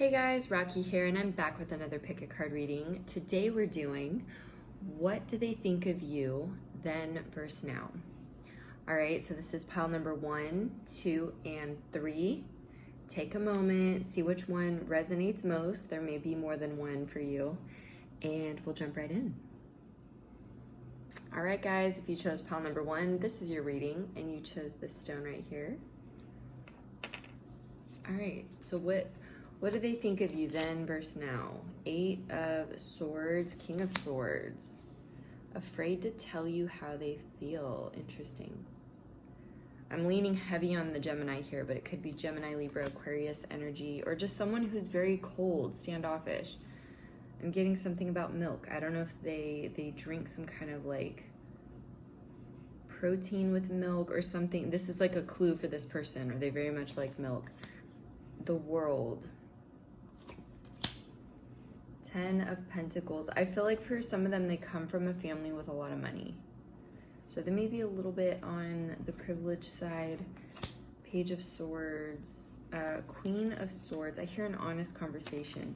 Hey guys, Rocky here, and I'm back with another pick a card reading. Today we're doing what do they think of you then versus now. All right, so this is pile number 1, 2, and 3. Take a moment, see which one resonates most. There may be more than one for you, and we'll jump right in. All right, guys, if you chose pile number 1, this is your reading, and you chose this stone right here. All right, so what do they think of you then versus now? 8 of Swords, King of Swords. Afraid to tell you how they feel. Interesting. I'm leaning heavy on the Gemini here, but it could be Gemini, Libra, Aquarius energy, or just someone who's very cold, standoffish. I'm getting something about milk. I don't know if they drink some kind of like protein with milk or something. This is like a clue for this person, or they very much like milk. The World. 10 of Pentacles. I feel like for some of them, they come from a family with a lot of money. So they may be a little bit on the privileged side. Page of Swords. Queen of Swords. I hear an honest conversation.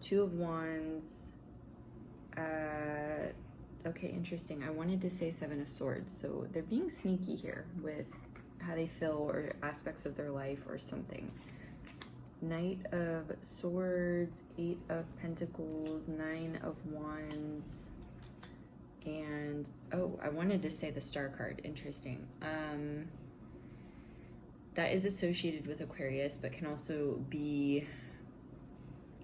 2 of Wands. Okay, interesting. I wanted to say 7 of Swords. So they're being sneaky here with how they feel or aspects of their life or something. Knight of Swords, 8 of Pentacles, 9 of Wands, and oh, I wanted to say the Star card. Interesting. That is associated with Aquarius, but can also be,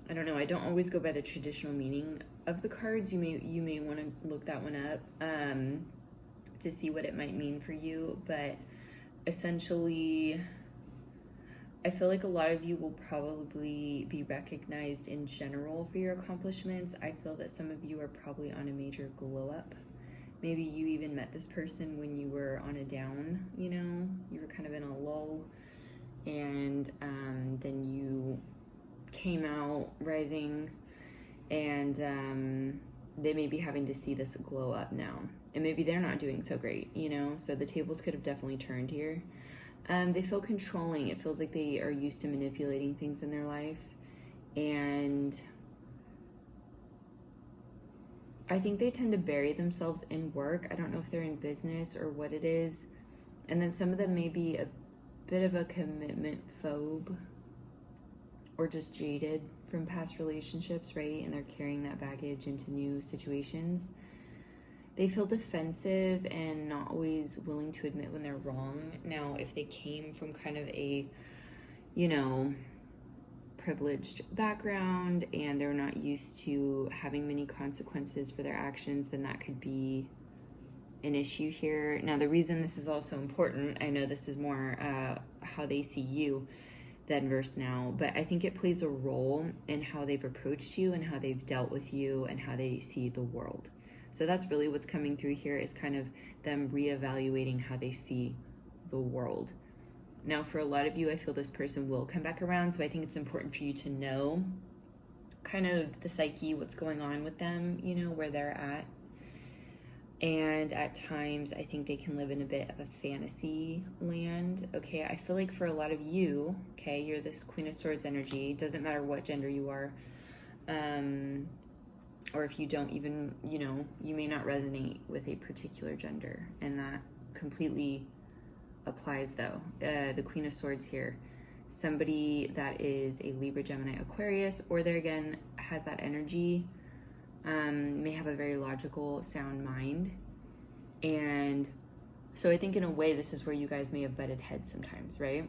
I don't know, I don't always go by the traditional meaning of the cards. You may want to look that one up to see what it might mean for you, but essentially I feel like a lot of you will probably be recognized in general for your accomplishments. I feel that some of you are probably on a major glow up. Maybe you even met this person when you were on a down, you know, you were kind of in a lull, and then you came out rising, and they may be having to see this glow up now. And maybe they're not doing so great, you know, so the tables could have definitely turned here. They feel controlling. It feels like they are used to manipulating things in their life. And I think they tend to bury themselves in work. I don't know if they're in business or what it is. And then some of them may be a bit of a commitment phobe or just jaded from past relationships, right? And they're carrying that baggage into new situations. They feel defensive and not always willing to admit when they're wrong. Now, if they came from kind of a, you know, privileged background and they're not used to having many consequences for their actions, then that could be an issue here. Now, the reason this is also important, I know this is more how they see you then versus now, but I think it plays a role in how they've approached you and how they've dealt with you and how they see the world. So that's really what's coming through here, is kind of them reevaluating how they see the world. Now, for a lot of you, I feel this person will come back around. So I think it's important for you to know kind of the psyche, what's going on with them, you know, where they're at. And at times, I think they can live in a bit of a fantasy land. Okay, I feel like for a lot of you, okay, you're this Queen of Swords energy. Doesn't matter what gender you are. Or if you don't even, you know, you may not resonate with a particular gender. And that completely applies though. The Queen of Swords here. Somebody that is a Libra, Gemini, Aquarius, or there again has that energy, may have a very logical, sound mind. And so I think in a way this is where you guys may have butted heads sometimes, right?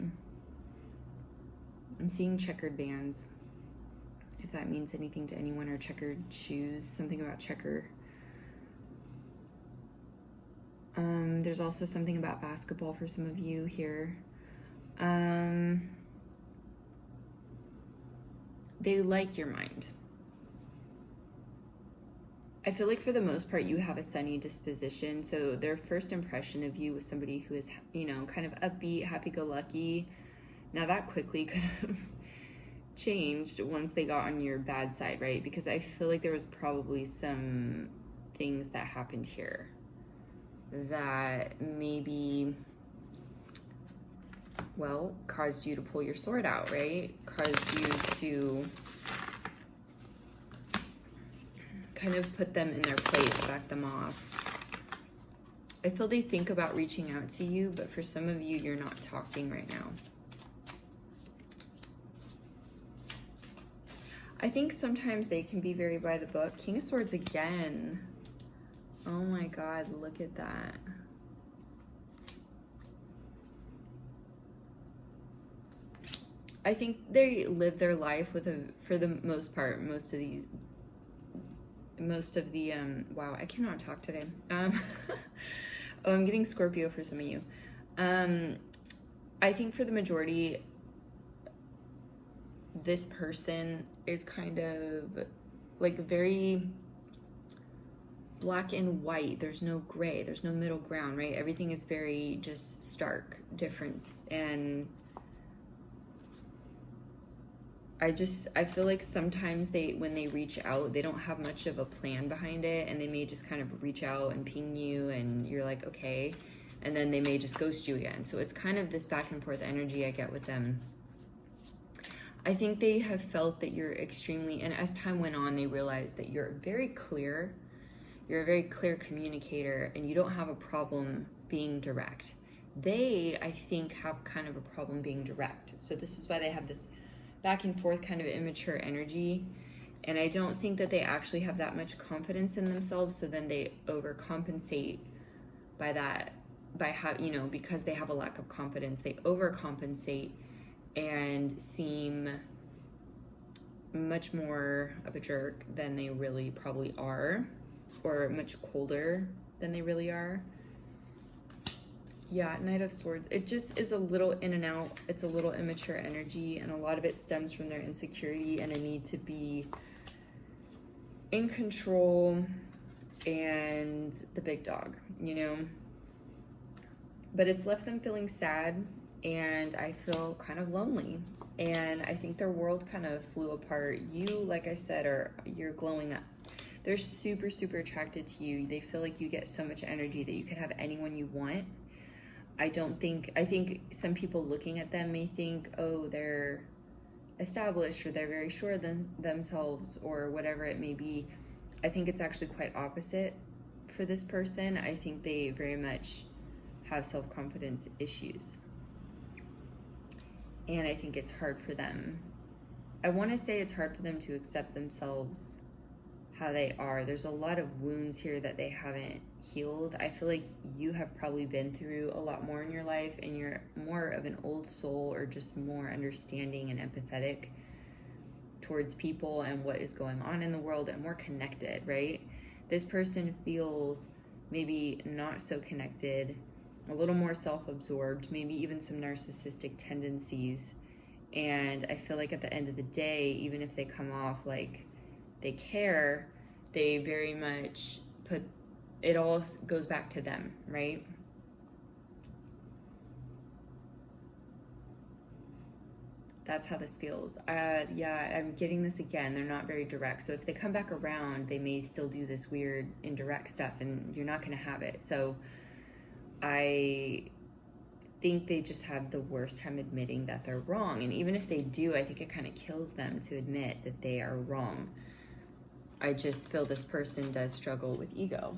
I'm seeing checkered bands. If that means anything to anyone, or checkered shoes, something about checker. There's also something about basketball for some of you here. They like your mind. I feel like for the most part, you have a sunny disposition. So their first impression of you was somebody who is, you know, kind of upbeat, happy-go-lucky. Now that quickly could have changed once they got on your bad side, right? Because I feel like there was probably some things that happened here that maybe, well, caused you to pull your sword out, right? Caused you to kind of put them in their place, back them off. I feel they think about reaching out to you, but for some of you, you're not talking right now. I think sometimes they can be very by the book. King of Swords again. Oh my God, look at that. I think they live their life with for the most part, most of the, wow, I cannot talk today. Oh, I'm getting Scorpio for some of you. I think for the majority, this person is kind of like very black and white. There's no gray, there's no middle ground, right? Everything is very just stark difference. And I feel like sometimes when they reach out, they don't have much of a plan behind it, and they may just kind of reach out and ping you, and you're like, okay, and then they may just ghost you again. So it's kind of this back and forth energy I get with them. I think they have felt that you're extremely, and as time went on, they realized that you're very clear. You're a very clear communicator, and you don't have a problem being direct. They, I think, have kind of a problem being direct. So this is why they have this back and forth kind of immature energy. And I don't think that they actually have that much confidence in themselves. So then they overcompensate by that, by how, you know, because they have a lack of confidence, they overcompensate and seem much more of a jerk than they really probably are, or much colder than they really are. Yeah, Knight of Swords. It just is a little in and out. It's a little immature energy, and a lot of it stems from their insecurity and a need to be in control and the big dog, you know? But it's left them feeling sad, and I feel kind of lonely. And I think their world kind of flew apart. You, like I said, you're glowing up. They're super, super attracted to you. They feel like you get so much energy that you could have anyone you want. I think some people looking at them may think, oh, they're established, or they're very sure of themselves, or whatever it may be. I think it's actually quite opposite for this person. I think they very much have self-confidence issues. And I think it's hard for them. I want to say it's hard for them to accept themselves how they are. There's a lot of wounds here that they haven't healed. I feel like you have probably been through a lot more in your life, and you're more of an old soul, or just more understanding and empathetic towards people and what is going on in the world, and more connected, right? This person feels maybe not so connected, a little more self-absorbed, maybe even some narcissistic tendencies. And I feel like at the end of the day, even if they come off like they care, they very much it all goes back to them, right? That's how this feels. Yeah, I'm getting this again. They're not very direct. So if they come back around, they may still do this weird indirect stuff, and you're not going to have it. So I think they just have the worst time admitting that they're wrong. And even if they do, I think it kind of kills them to admit that they are wrong. I just feel this person does struggle with ego.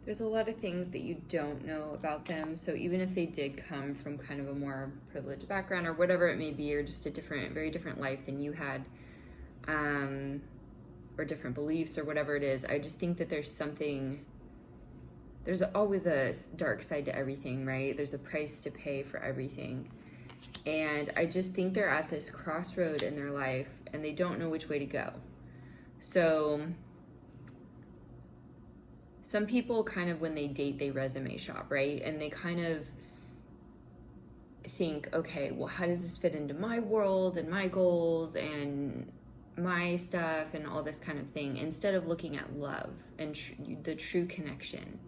There's a lot of things that you don't know about them. So even if they did come from kind of a more privileged background, or whatever it may be, or just a very different life than you had, or different beliefs, or whatever it is, I just think that there's always a dark side to everything, right? There's a price to pay for everything. And I just think they're at this crossroad in their life, and they don't know which way to go. So some people kind of, when they date, they resume shop, right? And they kind of think, okay, well, how does this fit into my world and my goals and my stuff and all this kind of thing, instead of looking at love and the true connection.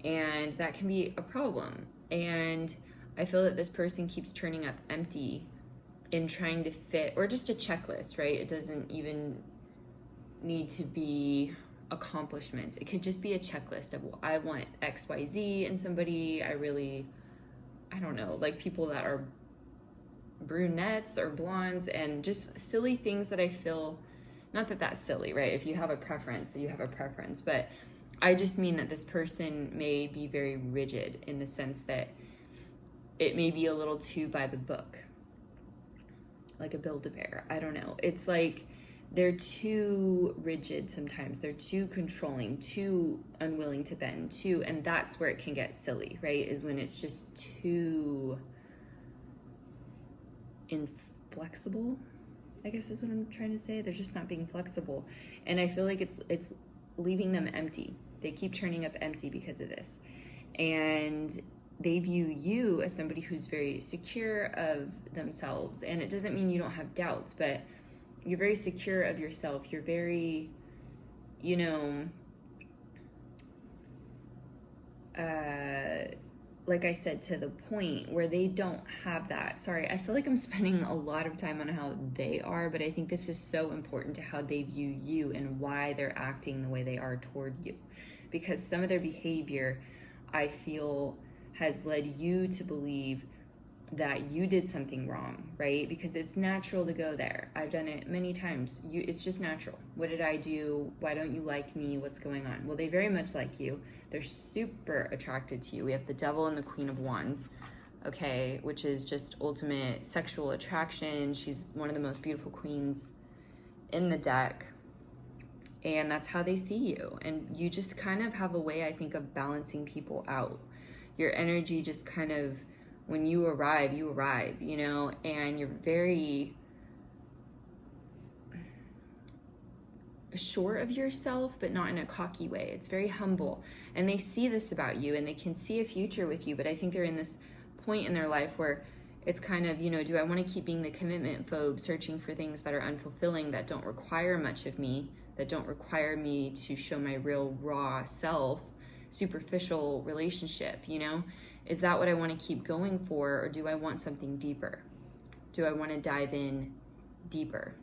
And that can be a problem. And I feel that this person keeps turning up empty in trying to fit, or just a checklist, right? It doesn't even need to be accomplishments. It could just be a checklist of, well, I want XYZ in somebody. I don't know, like people that are brunettes or blondes, and just silly things that I feel, not that that's silly, right? If you have a preference, you have a preference, but I just mean that this person may be very rigid in the sense that it may be a little too by the book, like a Build-A-Bear. I don't know. It's like they're too rigid sometimes. They're too controlling, too unwilling to bend, and that's where it can get silly, right? Is when it's just too inflexible, I guess is what I'm trying to say. They're just not being flexible. And I feel like it's leaving them empty. They keep turning up empty because of this. And they view you as somebody who's very secure of themselves. And it doesn't mean you don't have doubts, but you're very secure of yourself. You're very, like I said, to the point where they don't have that. Sorry, I feel like I'm spending a lot of time on how they are, but I think this is so important to how they view you and why they're acting the way they are toward you. Because some of their behavior, I feel, has led you to believe that you did something wrong, right? Because it's natural to go there. I've done it many times. It's just natural. What did I do? Why don't you like me? What's going on? Well, they very much like you. They're super attracted to you. We have the Devil and the Queen of Wands, okay, which is just ultimate sexual attraction. She's one of the most beautiful queens in the deck. And that's how they see you. And you just kind of have a way, I think, of balancing people out. Your energy just kind of, when you arrive, and you're very sure of yourself, but not in a cocky way. It's very humble. And they see this about you, and they can see a future with you. But I think they're in this point in their life where it's kind of, do I want to keep being the commitment phobe, searching for things that are unfulfilling, that don't require much of me, that don't require me to show my real raw self, superficial relationship, Is that what I want to keep going for, or do I want something deeper? Do I want to dive in deeper?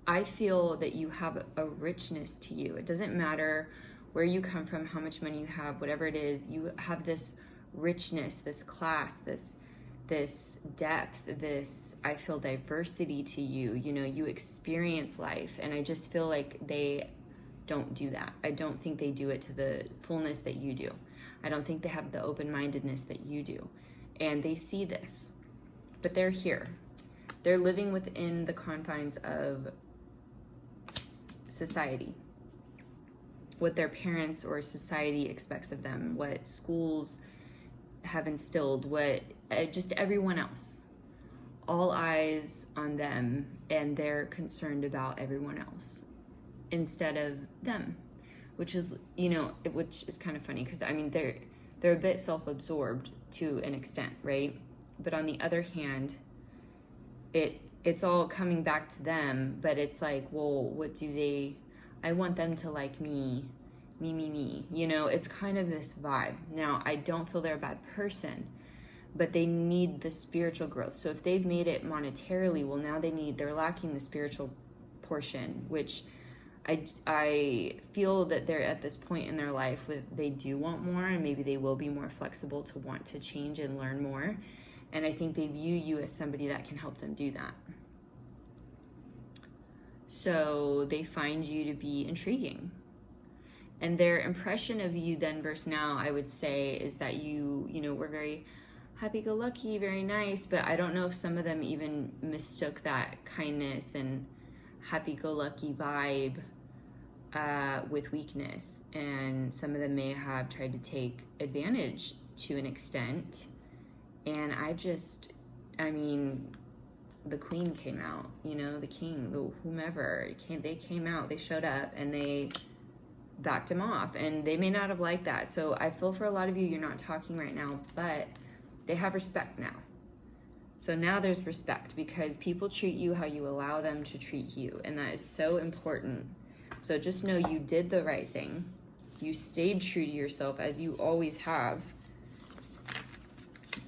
I feel that you have a richness to you. It doesn't matter where you come from, how much money you have, whatever it is, you have this richness, this class, this depth, this, I feel, diversity to you. You experience life, and I just feel like they don't do that. I don't think they do it to the fullness that you do. I don't think they have the open-mindedness that you do. And they see this, but they're here. They're living within the confines of society, what their parents or society expects of them, what schools have instilled, what just everyone else. All eyes on them, and they're concerned about everyone else instead of them, which is, which is kind of funny, because they're a bit self-absorbed to an extent, right? But on the other hand, it's all coming back to them, but it's like, well, what do they, I want them to like me, it's kind of this vibe. Now, I don't feel they're a bad person, but they need the spiritual growth. So if they've made it monetarily, well, now they're lacking the spiritual portion, which I feel that they're at this point in their life where they do want more, and maybe they will be more flexible to want to change and learn more. And I think they view you as somebody that can help them do that. So they find you to be intriguing. And their impression of you then versus now, I would say, is that you were very happy-go-lucky, very nice, but I don't know if some of them even mistook that kindness and happy-go-lucky vibe with weakness. And some of them may have tried to take advantage to an extent. And the queen came out, the king, whomever, they came out, they showed up, and they backed him off. And they may not have liked that. So I feel for a lot of you, you're not talking right now, but they have respect now. So now there's respect, because people treat you how you allow them to treat you. And that is so important. So just know you did the right thing. You stayed true to yourself, as you always have.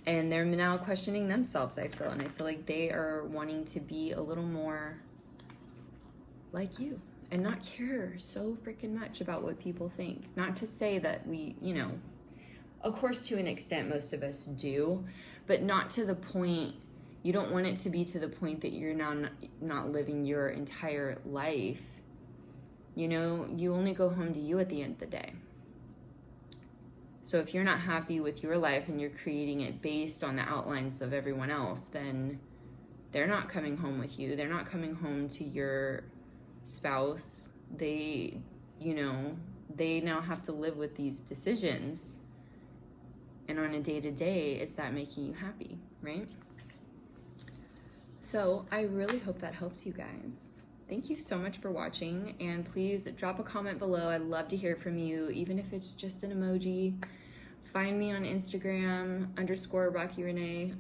And they're now questioning themselves, I feel. And I feel like they are wanting to be a little more like you. and not care so freaking much about what people think. Not to say that we, you know, of course to an extent most of us do, but not to the point, you don't want it to be to the point that you're now not living your entire life. You know, you only go home to you at the end of the day. So if you're not happy with your life and you're creating it based on the outlines of everyone else, then they're not coming home with you. They're not coming home to your spouse. They, you know, they now have to live with these decisions. And on a day-to-day, is that making you happy, right? So I really hope that helps you guys. Thank you so much for watching, and please drop a comment below. I'd love to hear from you, even if it's just an emoji. Find me on Instagram, _RockyRenee_,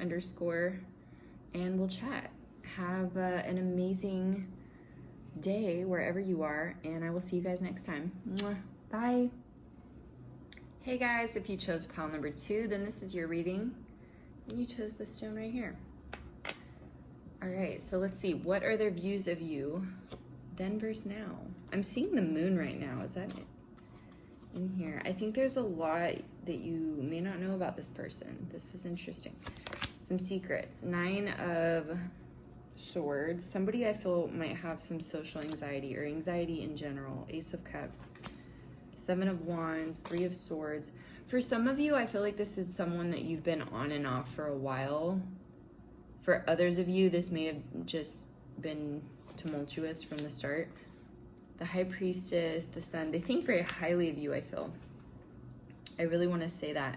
and we'll chat. Have an amazing day wherever you are, and I will see you guys next time. Mwah. Bye. Hey guys, if you chose pile number 2, then this is your reading, and you chose this stone right here. All right, so let's see. What are their views of you then versus now? I'm seeing the moon right now. Is that it? In here? I think there's a lot that you may not know about this person. This is interesting. Some secrets. 9 of Swords. Somebody I feel might have some social anxiety or anxiety in general. Ace of Cups. 7 of Wands. 3 of Swords. For some of you, I feel like this is someone that you've been on and off for a while. For others of you, this may have just been tumultuous from the start. The High Priestess, the Sun, they think very highly of you, I feel. I really want to say that.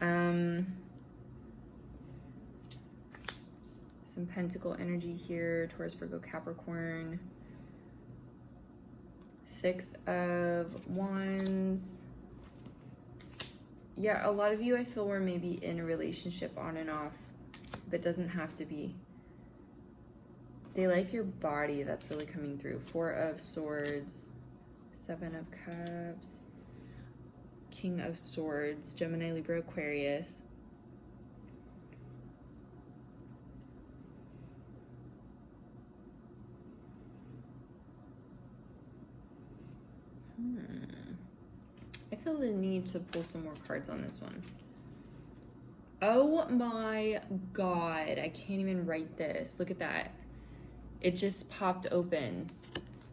Some Pentacle energy here, Taurus, Virgo, Capricorn. 6 of Wands. Yeah, a lot of you, I feel, were maybe in a relationship on and off. But doesn't have to be. They like your body. That's really coming through. 4 of Swords, 7 of Cups, King of Swords, Gemini, Libra, Aquarius. I feel the need to pull some more cards on this one. Oh my God, I can't even write this. Look at that. It just popped open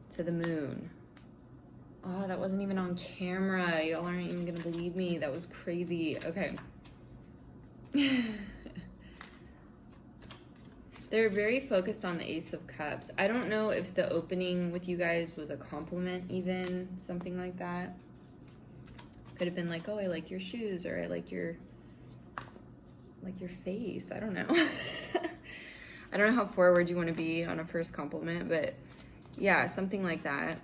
to the moon. Oh, that wasn't even on camera. Y'all aren't even gonna believe me. That was crazy. Okay. They're very focused on the Ace of Cups. I don't know if the opening with you guys was a compliment even, something like that. Could have been like, oh, I like your shoes, or I like your face. I don't know. I don't know how forward you want to be on a first compliment, but yeah, something like that.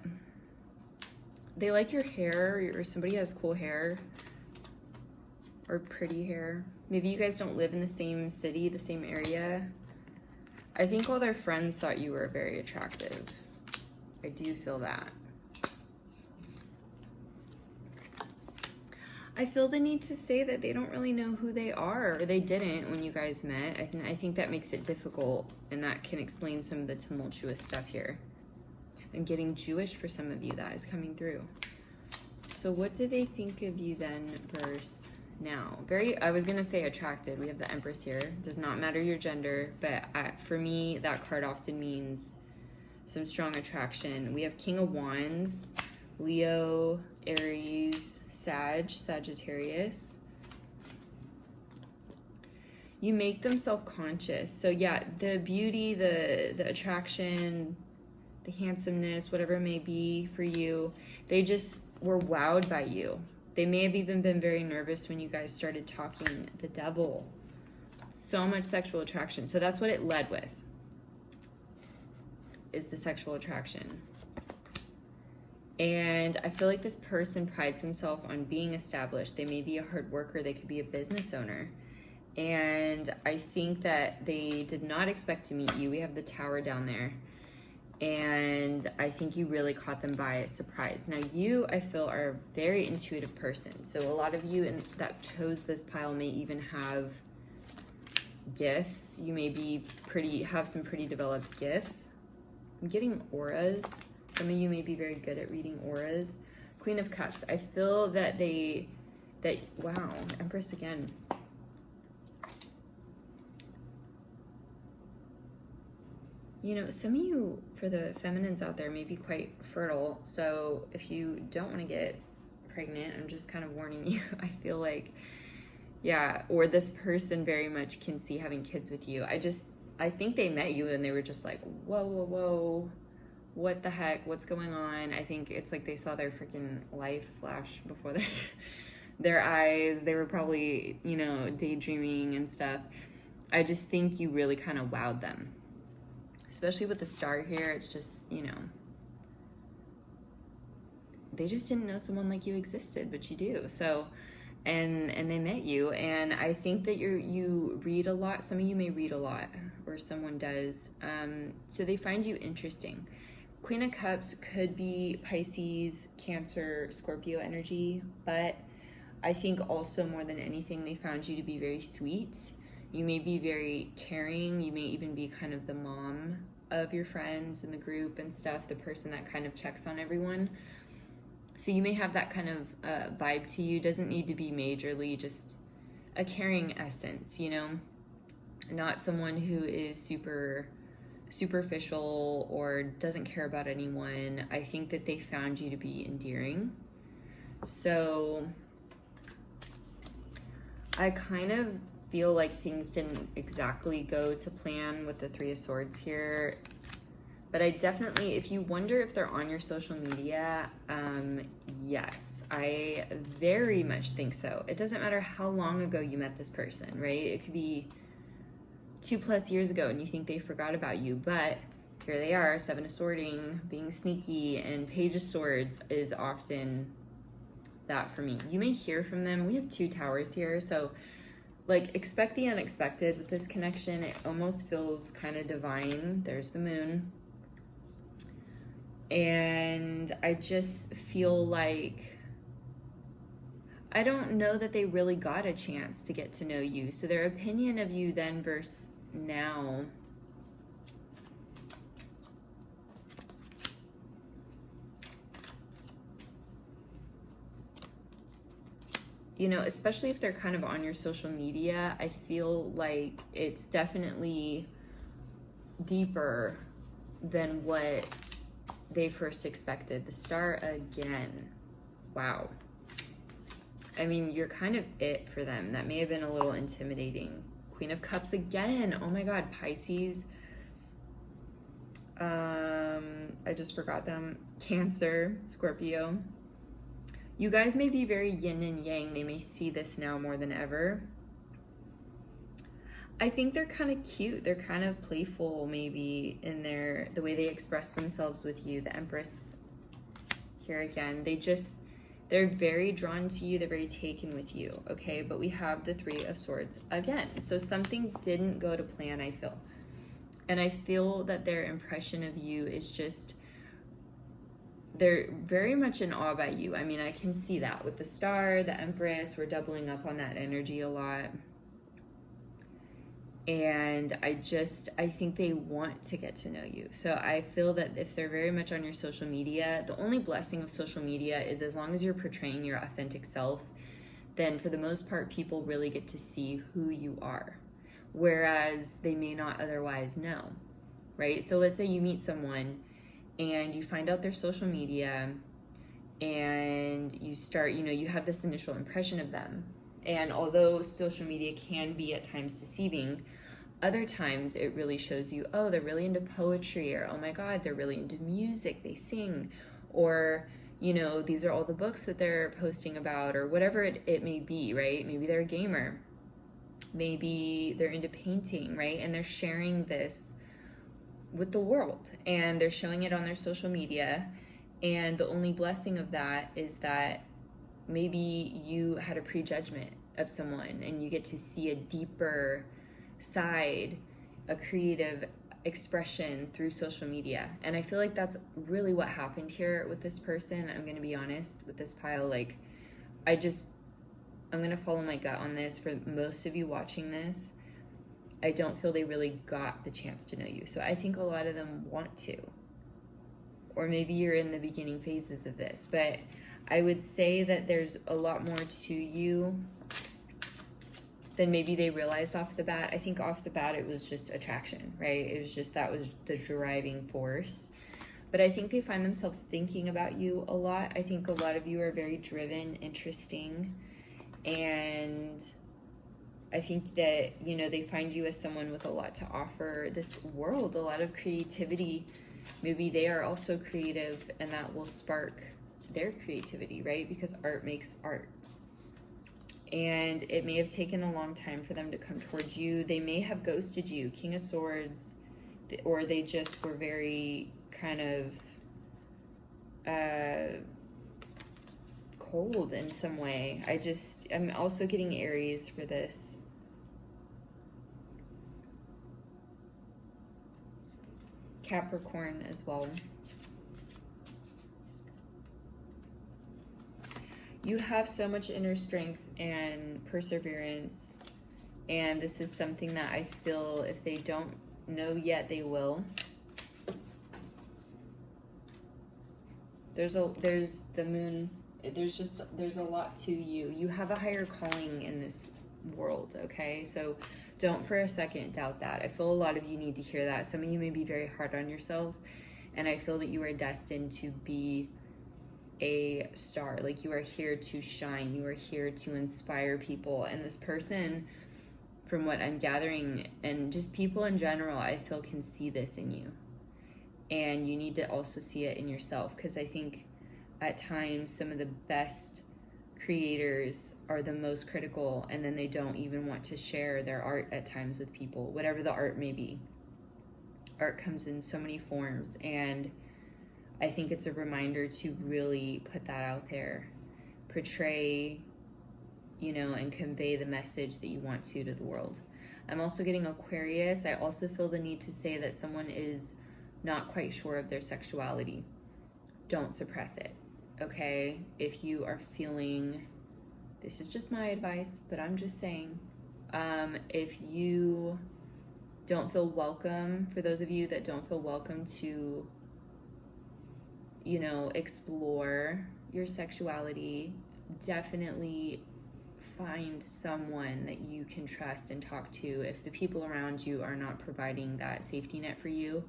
They like your hair, or somebody has cool hair or pretty hair. Maybe you guys don't live in the same city, the same area. I think all their friends thought you were very attractive. I do feel that. I feel the need to say that they don't really know who they are, or they didn't when you guys met. I think that makes it difficult, and that can explain some of the tumultuous stuff here. I'm getting Jewish for some of you. That is coming through. So what do they think of you then versus now? I was going to say attracted. We have the Empress here. Does not matter your gender, but for me, that card often means some strong attraction. We have King of Wands, Leo, Aries, Sagittarius. You make them self-conscious. So yeah, the beauty, the attraction, the handsomeness, whatever it may be for you, they just were wowed by you. They may have even been very nervous when you guys started talking. The Devil. So much sexual attraction. So that's what it led with, is the sexual attraction. And I feel like this person prides themselves on being established. They may be a hard worker. They could be a business owner. And I think that they did not expect to meet you. We have the Tower down there. And I think you really caught them by surprise. Now you, I feel, are a very intuitive person. So a lot of you that chose this pile may even have gifts. You may be have some pretty developed gifts. I'm getting auras. Some of you may be very good at reading auras. Queen of Cups. I feel that wow, Empress again. You know, some of you, for the feminines out there, may be quite fertile. So if you don't want to get pregnant, I'm just kind of warning you. I feel like, yeah, or this person very much can see having kids with you. I think they met you and they were just like, whoa, whoa, whoa, what the heck? What's going on? I think it's like they saw their freaking life flash before their eyes. They were probably, you know, daydreaming and stuff. I just think you really kind of wowed them. Especially with the star here, it's just, you know, they just didn't know someone like you existed, but you do. So, and they met you, and I think that you read a lot. Some of you may read a lot, or someone does. So they find you interesting. Queen of Cups could be Pisces, Cancer, Scorpio energy, but I think also more than anything, they found you to be very sweet. You may be very caring. You may even be kind of the mom of your friends in the group and stuff, the person that kind of checks on everyone. So you may have that kind of vibe to you. Doesn't need to be majorly, just a caring essence, you know? Not someone who is super superficial or doesn't care about anyone. I think that they found you to be endearing. So I kind of feel like things didn't exactly go to plan with the Three of Swords here, but I definitely, if you wonder if they're on your social media, yes, I very much think so. It doesn't matter how long ago you met this person, right? It could be 2+ years ago and you think they forgot about you, but here they are, Seven of Swords, being sneaky, and Page of Swords is often that for me. You may hear from them. We have 2 towers here, so like, expect the unexpected with this connection. It almost feels kind of divine. There's the moon. And I just feel like, I don't know that they really got a chance to get to know you. So their opinion of you then versus now, you know, especially if they're kind of on your social media, I feel like it's definitely deeper than what they first expected. The star again. Wow. I mean, you're kind of it for them. That may have been a little intimidating. Queen of Cups again. Oh my God, Pisces. I just forgot them. Cancer, Scorpio. You guys may be very yin and yang. They may see this now more than ever. I think they're kind of cute. They're kind of playful maybe in the way they express themselves with you. The Empress here again. They're very drawn to you. They're very taken with you, okay? But we have the Three of Swords again. So something didn't go to plan, I feel. And I feel that their impression of you is just, they're very much in awe by you. I mean, I can see that with the star, the Empress. We're doubling up on that energy a lot. And I think they want to get to know you. So I feel that if they're very much on your social media, the only blessing of social media is as long as you're portraying your authentic self, then for the most part, people really get to see who you are. Whereas they may not otherwise know, right? So let's say you meet someone and you find out their social media and you start, you know, you have this initial impression of them. And although social media can be at times deceiving, other times it really shows you, oh, they're really into poetry, or oh my God, they're really into music, they sing, or, you know, these are all the books that they're posting about, or whatever it may be, right? Maybe they're a gamer. Maybe they're into painting, right? And they're sharing this with the world and they're showing it on their social media. And the only blessing of that is that maybe you had a prejudgment of someone and you get to see a deeper side, a creative expression through social media. And I feel like that's really what happened here with this person. I'm going to be honest with this pile. Like, I'm going to follow my gut on this. For most of you watching this, I don't feel they really got the chance to know you. So I think a lot of them want to. or maybe you're in the beginning phases of this, but I would say that there's a lot more to you than maybe they realized off the bat. I think off the bat it was just attraction, right? It was just, that was the driving force. But I think they find themselves thinking about you a lot. I think a lot of you are very driven, interesting, and I think that, you know, they find you as someone with a lot to offer this world, a lot of creativity. Maybe they are also creative, and that will spark their creativity, right? Because art makes art. And it may have taken a long time for them to come towards you. They may have ghosted you, King of Swords, or they just were very kind of cold in some way. I'm also getting Aries for this. Capricorn as well. You have so much inner strength and perseverance, and this is something that I feel if they don't know yet, they will. There's the moon. There's a lot to you. You have a higher calling in this world, okay? So don't for a second doubt that. I feel a lot of you need to hear that. Some of you may be very hard on yourselves, and I feel that you are destined to be a star. Like, you are here to shine. You are here to inspire people. And this person, from what I'm gathering, and just people in general, I feel can see this in you. And you need to also see it in yourself, because I think at times some of the best creators are the most critical, and then they don't even want to share their art at times with people, whatever the art may be. Art comes in so many forms, and I think it's a reminder to really put that out there, portray, you know, and convey the message that you want to the world. I'm also getting Aquarius. I also feel the need to say that someone is not quite sure of their sexuality. Don't suppress it, okay? If you are feeling, this is just my advice, but I'm just saying, if you don't feel welcome, for those of you that don't feel welcome to, you know, explore your sexuality, definitely find someone that you can trust and talk to. If the people around you are not providing that safety net for you,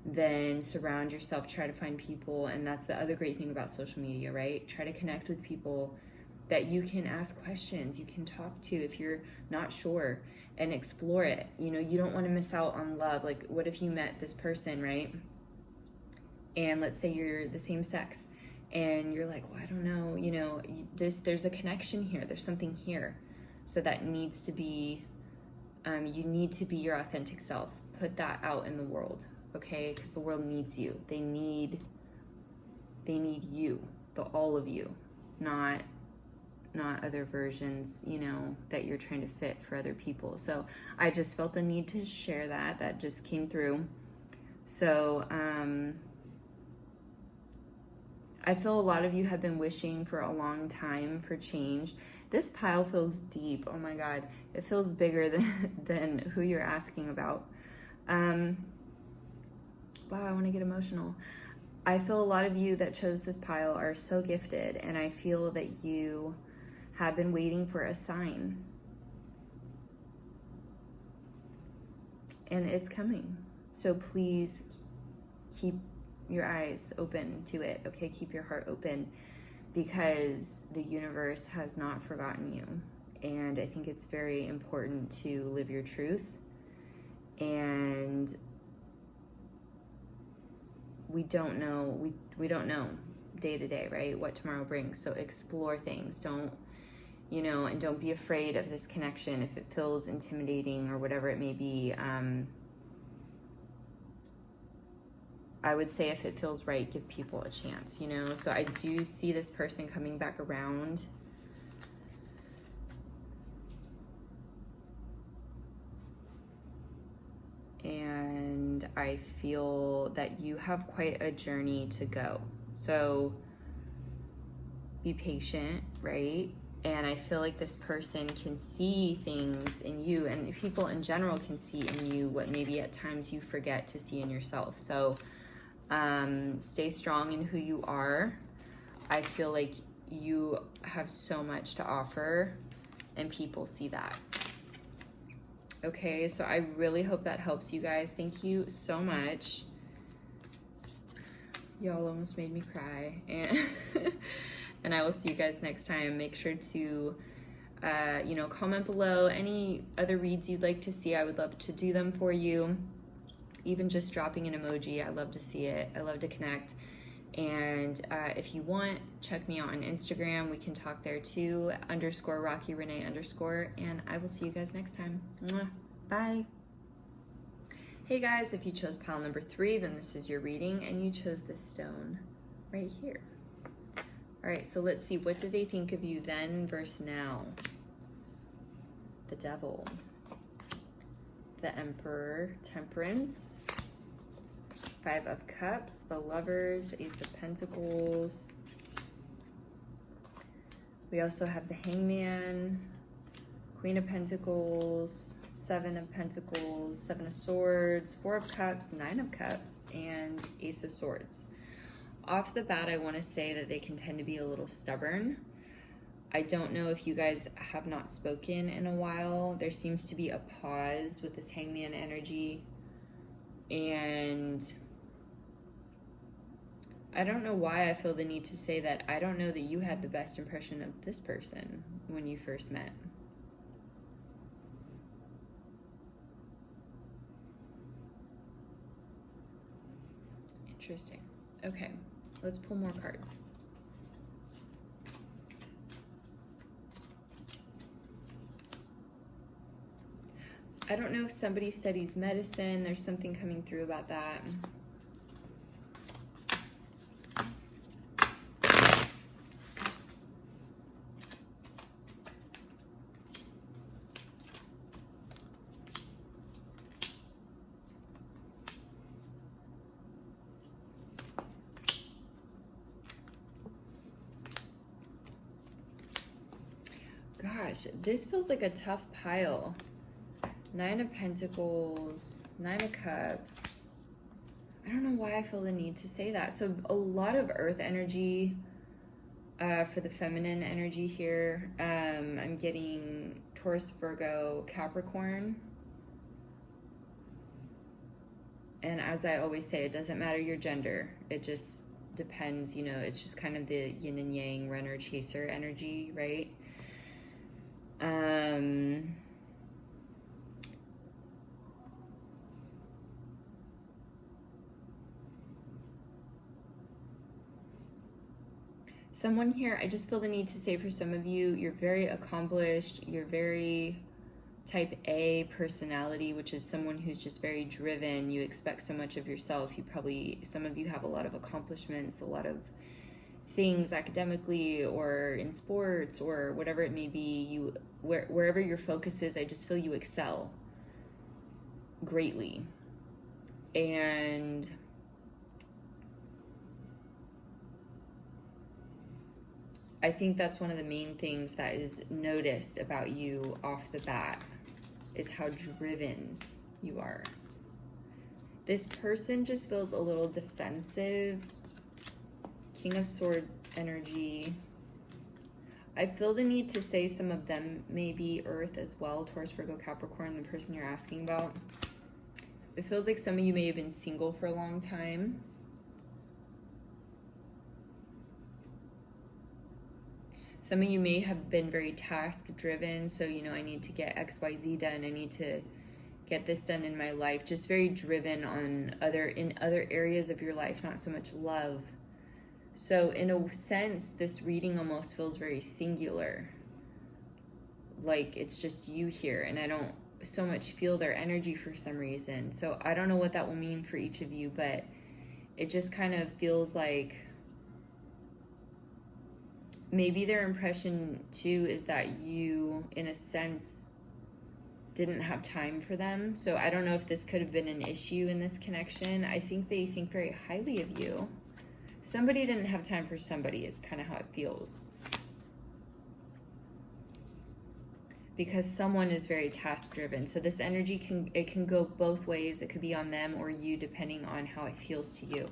then surround yourself, try to find people. And that's the other great thing about social media, right? Try to connect with people that you can ask questions, you can talk to if you're not sure, and explore it. You know, you don't want to miss out on love. Like, what if you met this person, right? And let's say you're the same sex, and you're like, well, I don't know, you know, there's a connection here, there's something here. So that needs to be, you need to be your authentic self. Put that out in the world, okay? Because the world needs you. They need you, all of you, not other versions, you know, that you're trying to fit for other people. So I just felt the need to share that just came through. So, I feel a lot of you have been wishing for a long time for change. This pile feels deep. Oh my God. It feels bigger than who you're asking about. Wow, I want to get emotional. I feel a lot of you that chose this pile are so gifted, and I feel that you have been waiting for a sign. And it's coming. So please keep your eyes open to it, okay? Keep your heart open, because the universe has not forgotten you. And I think it's very important to live your truth. And we don't know, we don't know day to day, right? What tomorrow brings. So explore things. Don't, you know, and don't be afraid of this connection if it feels intimidating or whatever it may be. I would say if it feels right, give people a chance, you know? So I do see this person coming back around. And I feel that you have quite a journey to go. So be patient, right? And I feel like this person can see things in you, and people in general can see in you what maybe at times you forget to see in yourself. So Stay strong in who you are. I feel like you have so much to offer and people see that. Okay, so I really hope that helps you guys. Thank you so much. Y'all almost made me cry. And I will see you guys next time. Make sure to comment below any other reads you'd like to see. I would love to do them for you. Even just dropping an emoji, I love to see it. I love to connect. And if you want, check me out on Instagram. We can talk there too, _RockyRenee_. And I will see you guys next time. Mwah. Bye. Hey guys, if you chose pile number 3, then this is your reading, and you chose this stone right here. All right, so let's see, what do they think of you then versus now? The Devil, the Emperor, Temperance, 5 of Cups, the Lovers, Ace of Pentacles. We also have the Hangman, Queen of Pentacles, 7 of Pentacles, 7 of Swords, 4 of Cups, 9 of Cups, and Ace of Swords. Off the bat, I want to say that they can tend to be a little stubborn. I don't know if you guys have not spoken in a while. There seems to be a pause with this Hangman energy. And I don't know why I feel the need to say that. I don't know that you had the best impression of this person when you first met. Interesting. Okay, let's pull more cards. I don't know if somebody studies medicine. There's something coming through about that. Gosh, this feels like a tough pile. 9 of Pentacles, 9 of Cups. I don't know why I feel the need to say that. So a lot of earth energy for the feminine energy here. I'm getting Taurus, Virgo, Capricorn. And as I always say, it doesn't matter your gender. It just depends, it's just kind of the yin and yang, runner, chaser energy, right? Someone here, I just feel the need to say for some of you, you're very accomplished, you're very type A personality, which is someone who's just very driven. You expect so much of yourself. Some of you have a lot of accomplishments, a lot of things academically or in sports or whatever it may be. Wherever your focus is, I just feel you excel greatly. And I think that's one of the main things that is noticed about you off the bat, is how driven you are. This person just feels a little defensive. King of Sword energy. I feel the need to say some of them may be Earth as well. Taurus, Virgo, Capricorn, the person you're asking about. It feels like some of you may have been single for a long time. Some of you may have been very task driven. So, I need to get XYZ done. I need to get this done in my life. Just very driven in other areas of your life, not so much love. So in a sense, this reading almost feels very singular. Like it's just you here, and I don't so much feel their energy for some reason. So I don't know what that will mean for each of you, but it just kind of feels like maybe their impression too is that you, in a sense, didn't have time for them. So I don't know if this could have been an issue in this connection. I think they think very highly of you. Somebody didn't have time for somebody is kind of how it feels. Because someone is very task driven. So this energy can go both ways. It could be on them or you, depending on how it feels to you.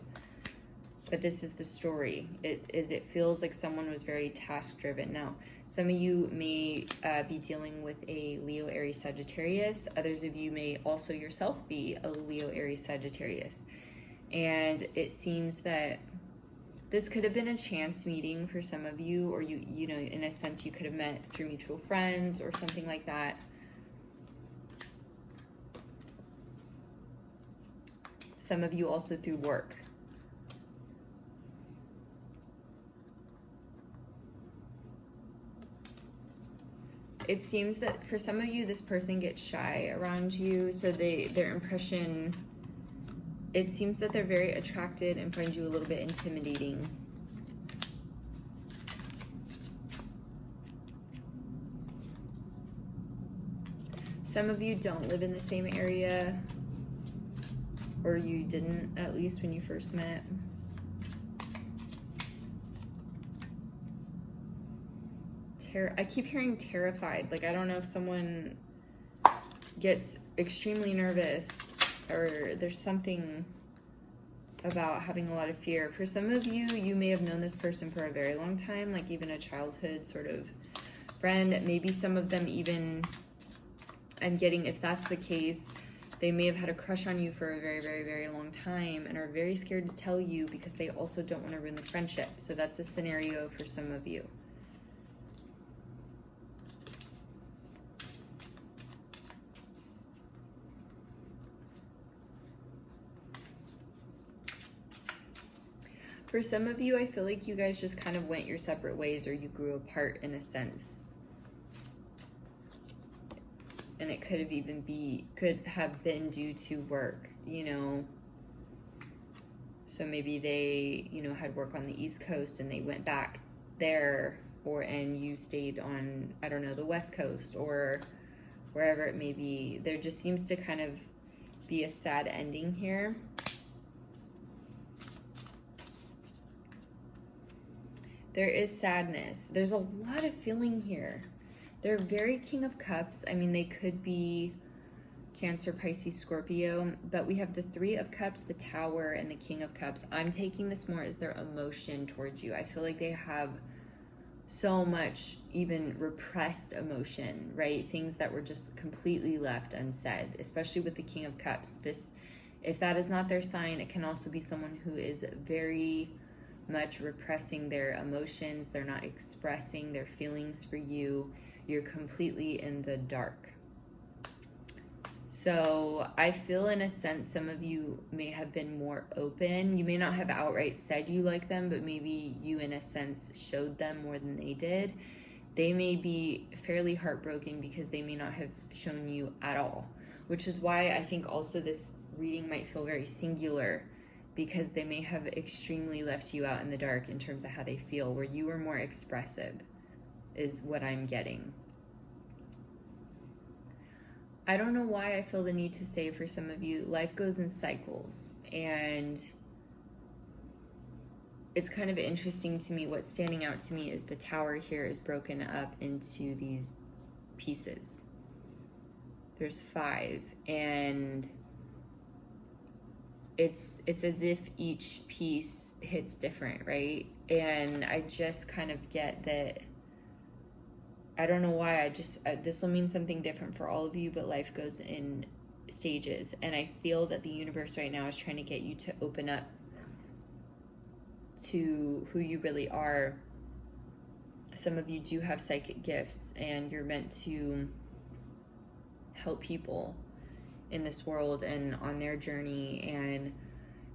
But this is the story. It feels like someone was very task driven. Now, some of you may be dealing with a Leo, Aries, Sagittarius. Others of you may also yourself be a Leo, Aries, Sagittarius. And it seems that this could have been a chance meeting for some of you, or you know, in a sense, you could have met through mutual friends or something like that. Some of you also through work. It seems that for some of you, this person gets shy around you, so their impression, it seems that they're very attracted and find you a little bit intimidating. Some of you don't live in the same area, or you didn't, at least when you first met. I keep hearing terrified. Like, I don't know if someone gets extremely nervous, or there's something about having a lot of fear. For some of you, you may have known this person for a very long time, like even a childhood sort of friend. Maybe some of them even, I'm getting, if that's the case, they may have had a crush on you for a very, very, very long time and are very scared to tell you because they also don't want to ruin the friendship. So that's a scenario for some of you. For some of you, I feel like you guys just kind of went your separate ways, or you grew apart in a sense. And it could have been due to work, you know. So maybe they, you know, had work on the East Coast and they went back there, and you stayed on, I don't know, the West Coast or wherever it may be. There just seems to kind of be a sad ending here. There is sadness. There's a lot of feeling here. They're very King of Cups. I mean, they could be Cancer, Pisces, Scorpio, but we have the Three of Cups, the Tower, and the King of Cups. I'm taking this more as their emotion towards you. I feel like they have so much even repressed emotion, right? Things that were just completely left unsaid, especially with the King of Cups. If that is not their sign, it can also be someone who is very much repressing their emotions. They're not expressing their feelings for you. You're completely in the dark. So I feel, in a sense, some of you may have been more open. You may not have outright said you like them, but maybe you, in a sense, showed them more than they did. They may be fairly heartbroken because they may not have shown you at all, which is why I think also this reading might feel very singular, because they may have extremely left you out in the dark in terms of how they feel, where you were more expressive, is what I'm getting. I don't know why I feel the need to say, for some of you, life goes in cycles, and it's kind of interesting to me. What's standing out to me is the Tower here is broken up into these pieces. There's 5, and it's as if each piece hits different, right? And I just kind of get that. I don't know why, this will mean something different for all of you, but life goes in stages. And I feel that the universe right now is trying to get you to open up to who you really are. Some of you do have psychic gifts, and you're meant to help people in this world and on their journey. And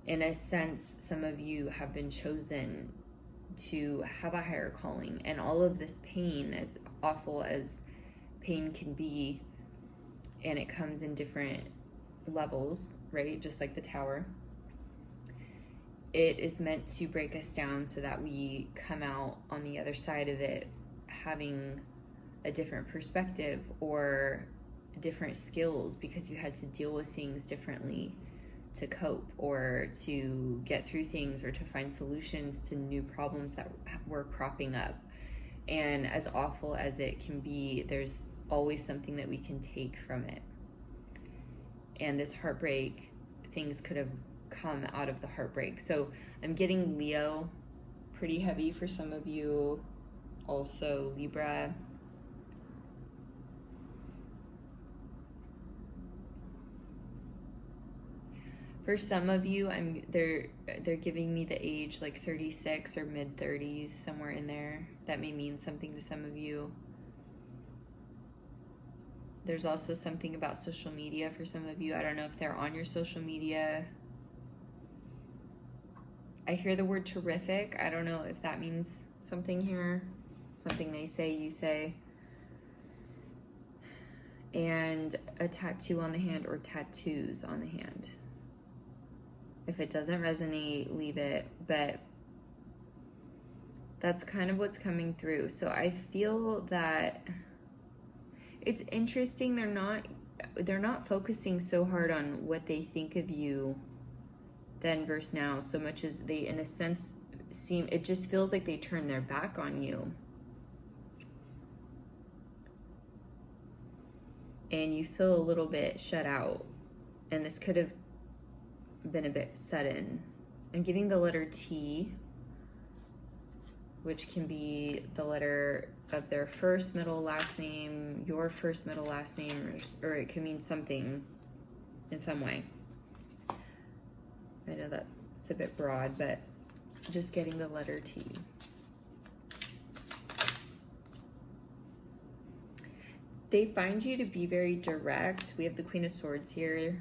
in a sense, some of you have been chosen to have a higher calling, and all of this pain, as awful as pain can be, and it comes in different levels, right? Just like the Tower, it is meant to break us down so that we come out on the other side of it having a different perspective or different skills, because you had to deal with things differently to cope or to get through things or to find solutions to new problems that were cropping up. And as awful as it can be, there's always something that we can take from it. And this heartbreak, things could have come out of the heartbreak. So I'm getting Leo pretty heavy for some of you, also Libra. For some of you, they're giving me the age like 36 or mid 30s, somewhere in there. That may mean something to some of you. There's also something about social media for some of you. I don't know if they're on your social media. I hear the word terrific. I don't know if that means something here. Something they say, you say. And a tattoo on the hand or tattoos on the hand. If it doesn't resonate, leave it. But that's kind of what's coming through. So I feel that it's interesting. They're not focusing so hard on what they think of you then versus now, so much as they, in a sense, it just feels like they turn their back on you. And you feel a little bit shut out. And this could have been a bit sudden. I'm getting the letter T, which can be the letter of their first, middle, last name, your first, middle, last name, or it can mean something in some way. I know that's a bit broad, but just getting the letter T. They find you to be very direct. We have the Queen of Swords here,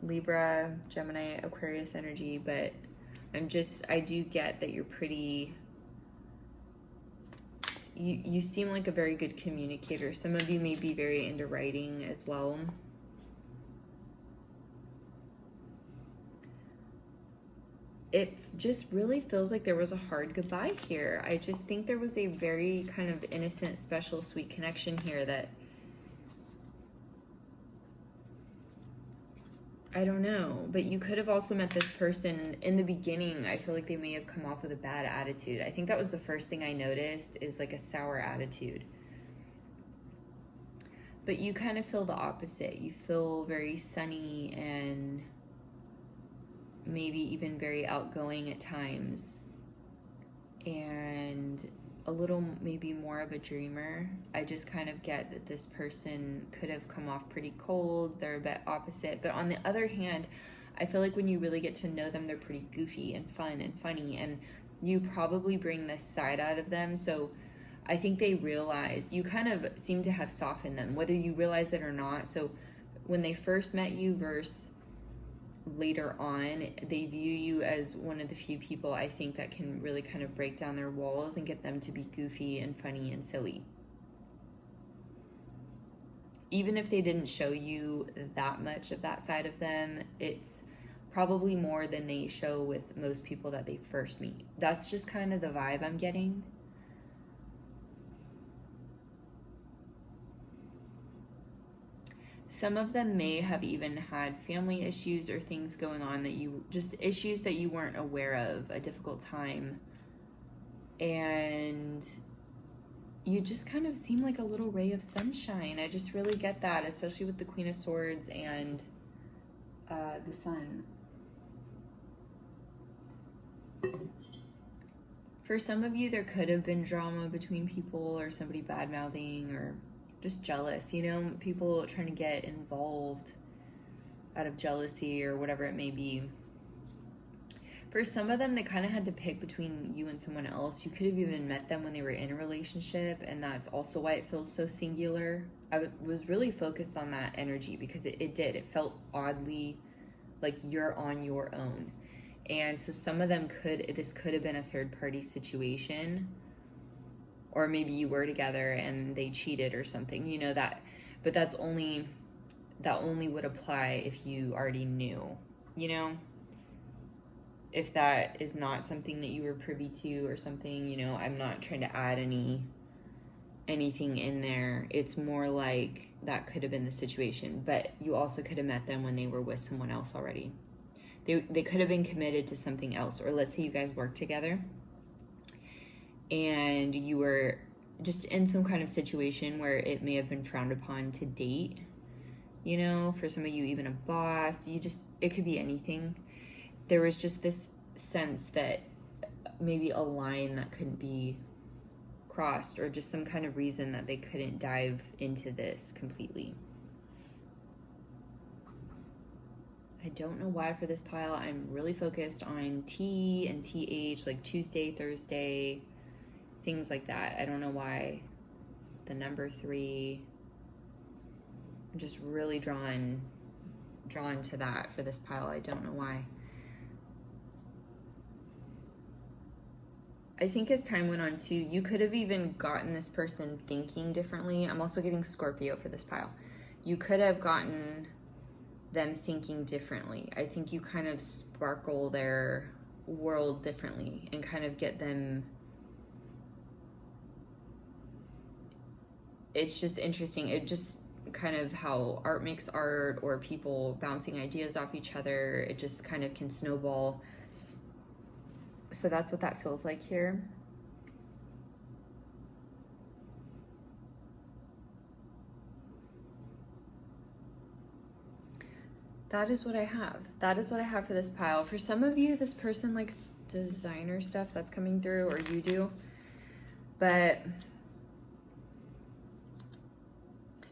Libra, Gemini, Aquarius energy, but I do get that you're pretty, you seem like a very good communicator. Some of you may be very into writing as well. It just really feels like there was a hard goodbye here. I just think there was a very kind of innocent, special, sweet connection here that, I don't know, but you could have also met this person in the beginning. I feel like they may have come off with a bad attitude. I think that was the first thing I noticed, is like a sour attitude. But you kind of feel the opposite. You feel very sunny and maybe even very outgoing at times, and a little maybe more of a dreamer. I just kind of get that this person could have come off pretty cold. They're a bit opposite. But on the other hand, I feel like when you really get to know them, they're pretty goofy and fun and funny, and you probably bring this side out of them. So I think they realize, you kind of seem to have softened them, whether you realize it or not. So when they first met you versus later on, they view you as one of the few people, I think, that can really kind of break down their walls and get them to be goofy and funny and silly. Even if they didn't show you that much of that side of them, it's probably more than they show with most people that they first meet. That's just kind of the vibe I'm getting. Some of them may have even had family issues or things going on issues that you weren't aware of, a difficult time. And you just kind of seem like a little ray of sunshine. I just really get that, especially with the Queen of Swords and the Sun. For some of you, there could have been drama between people, or somebody bad-mouthing, or just jealous, people trying to get involved out of jealousy or whatever it may be. For some of them, they kind of had to pick between you and someone else. You could have even met them when they were in a relationship, and that's also why it feels so singular. I was really focused on that energy because it did. It felt oddly like you're on your own. And so some of them this could have been a third-party situation. Or maybe you were together and they cheated or something, but that only would apply if you already knew, if that is not something that you were privy to or something, I'm not trying to add anything in there. It's more like that could have been the situation, but you also could have met them when they were with someone else already. They could have been committed to something else, or let's say you guys worked together and you were just in some kind of situation where it may have been frowned upon to date, for some of you, even a boss, it could be anything. there was just this sense that maybe a line that couldn't be crossed, or just some kind of reason that they couldn't dive into this completely. I don't know why for this pile I'm really focused on T and TH, like Tuesday, Thursday, things like that. I don't know why. The number 3, I'm just really drawn to that for this pile. I don't know why. I think as time went on too, you could have even gotten this person thinking differently. I'm also getting Scorpio for this pile. You could have gotten them thinking differently. I think you kind of sparkle their world differently and kind of get them. It's just interesting. It just kind of how art makes art, or people bouncing ideas off each other. It just kind of can snowball. So that's what that feels like here. That is what I have. That is what I have for this pile. For some of you, this person likes designer stuff that's coming through, or you do. But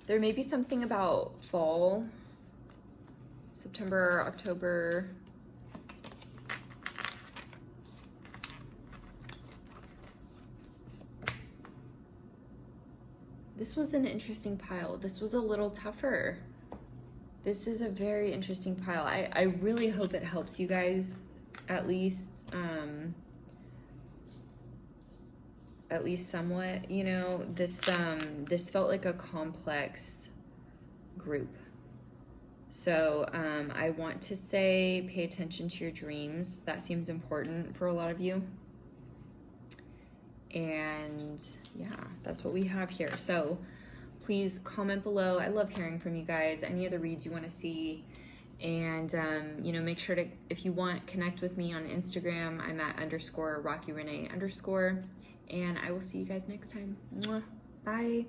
there may be something about fall, September, October. This was an interesting pile. This was a little tougher. This is a very interesting pile. I really hope it helps you guys at least somewhat. You know, this felt like a complex group. So I want to say pay attention to your dreams. That seems important for a lot of you. And yeah, that's what we have here. So please comment below. I love hearing from you guys. Any other reads you want to see. And, you know, make sure to, if you want, connect with me on Instagram. I'm at _RockyRenee_. And I will see you guys next time. Mwah. Bye.